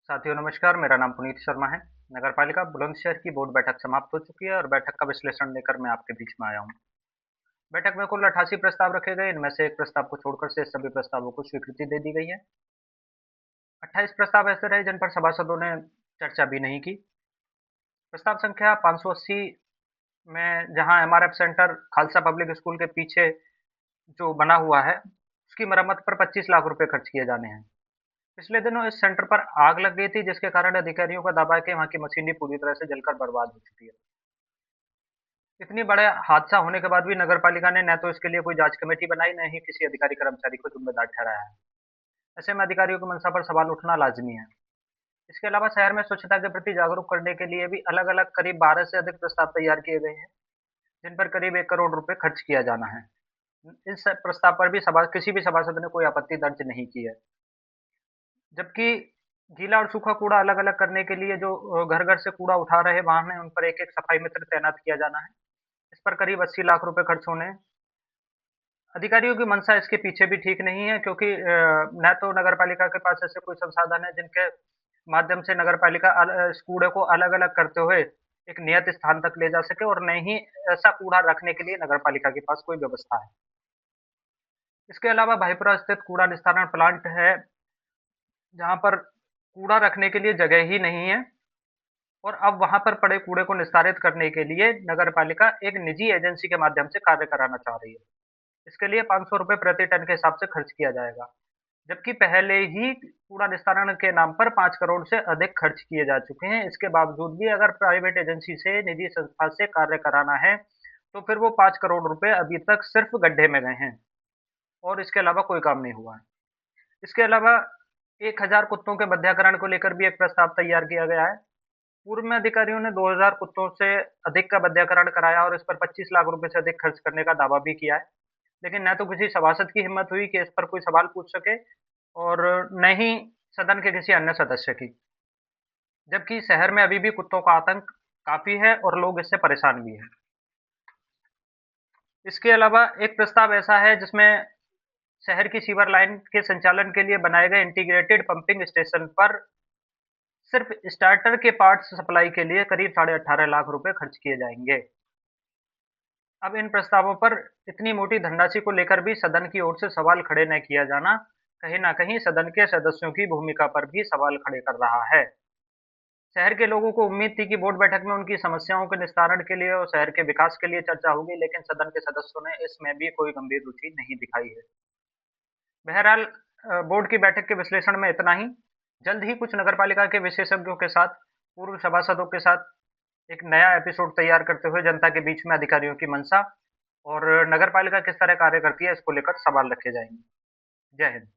साथियों नमस्कार, मेरा नाम पुनीत शर्मा है। नगरपालिका बुलंदशहर की बोर्ड बैठक समाप्त हो चुकी है और बैठक का विश्लेषण लेकर मैं आपके बीच में आया हूँ। बैठक में कुल 88 प्रस्ताव रखे गए, इनमें से एक प्रस्ताव को छोड़कर शेष सभी प्रस्तावों को स्वीकृति दे दी गई है। 28 प्रस्ताव ऐसे रहे जिन पर सभासदों ने चर्चा भी नहीं की। प्रस्ताव संख्या 580 में जहां MRF centre Khalsa public school के पीछे जो बना हुआ है, उसकी मरम्मत पर 25 लाख रुपए खर्च किए जाने हैं। पिछले दिनों इस सेंटर पर आग लग गई थी, जिसके कारण अधिकारियों का दावा है कि वहां की मशीनरी पूरी तरह से जलकर बर्बाद हो चुकी है। इतनी बड़े हादसा होने के बाद भी नगरपालिका ने न तो इसके लिए कोई जांच कमेटी बनाई, न ही किसी अधिकारी कर्मचारी को जिम्मेदार ठहराया है। ऐसे में अधिकारियों की मंशा पर सवाल उठना लाजमी है। इसके अलावा शहर में स्वच्छता के प्रति जागरूक करने के लिए भी अलग अलग करीब 12 से अधिक प्रस्ताव तैयार किए गए हैं, जिन पर करीब 1 करोड़ रुपए खर्च किया जाना है। इस प्रस्ताव पर भी सभा किसी भी सभासद ने कोई आपत्ति दर्ज नहीं की है। जबकि गीला और सूखा कूड़ा अलग अलग करने के लिए जो घर घर से कूड़ा उठा रहे वाहन है, उन पर एक एक सफाई मित्र तैनात किया जाना है। इस पर करीब 80 लाख रुपए खर्च होने हैं। अधिकारियों की मंशा इसके पीछे भी ठीक नहीं है, क्योंकि न तो नगरपालिका के पास ऐसे कोई संसाधन है जिनके माध्यम से नगरपालिका इस कूड़े को अलग-अलग करते हुए एक नियत स्थान तक ले जा सके, और न ही ऐसा कूड़ा रखने के लिए नगरपालिका के पास कोई व्यवस्था है। इसके अलावा भाईपुरा स्थित कूड़ा निस्तारण प्लांट है, जहाँ पर कूड़ा रखने के लिए जगह ही नहीं है, और अब वहाँ पर पड़े कूड़े को निस्तारित करने के लिए नगरपालिका एक निजी एजेंसी के माध्यम से कार्य कराना चाह रही है। इसके लिए ₹500 प्रति टन के हिसाब से खर्च किया जाएगा। जबकि पहले ही कूड़ा निस्तारण के नाम पर 5 करोड़ से अधिक खर्च किए जा चुके हैं। इसके बावजूद भी अगर प्राइवेट एजेंसी से, निजी संस्था से कार्य कराना है, तो फिर वो 5 करोड़ रुपए अभी तक सिर्फ गड्ढे में गए हैं, और इसके अलावा कोई काम नहीं हुआ है। इसके अलावा 1000 कुत्तों के बध्याकरण को लेकर भी एक प्रस्ताव तैयार किया गया है। पूर्व में अधिकारियों ने 2000 कुत्तों से अधिक का बध्याकरण कराया और इस पर 25 लाख रुपए से अधिक खर्च करने का दावा भी किया है। लेकिन न तो किसी सभासद की हिम्मत हुई कि इस पर कोई सवाल पूछ सके, और न ही सदन के किसी अन्य सदस्य की। जबकि शहर में अभी भी कुत्तों का आतंक काफ़ी है और लोग इससे परेशान भी हैं। इसके अलावा एक प्रस्ताव ऐसा है जिसमें शहर की सीवर लाइन के संचालन के लिए बनाए गए इंटीग्रेटेड पंपिंग स्टेशन पर सिर्फ स्टार्टर के पार्ट्स सप्लाई के लिए करीब 18.5 लाख रुपए खर्च किए जाएंगे। अब इन प्रस्तावों पर इतनी मोटी धनराशि को लेकर भी सदन की ओर से सवाल खड़े न किया जाना, कहीं न कहीं सदन के सदस्यों की भूमिका पर भी सवाल खड़े कर रहा है। शहर के लोगों को उम्मीद थी कि बोर्ड बैठक में उनकी समस्याओं के निस्तारण के लिए और शहर के विकास के लिए चर्चा होगी, लेकिन सदन के सदस्यों ने इसमें भी कोई गंभीर रुचि नहीं दिखाई है। बहरहाल बोर्ड की बैठक के विश्लेषण में इतना ही। जल्द ही कुछ नगरपालिका के विशेषज्ञों के साथ, पूर्व सभासदों के साथ एक नया एपिसोड तैयार करते हुए जनता के बीच में अधिकारियों की मंशा और नगरपालिका किस तरह कार्य करती है, इसको लेकर सवाल रखे जाएंगे। जय हिंद।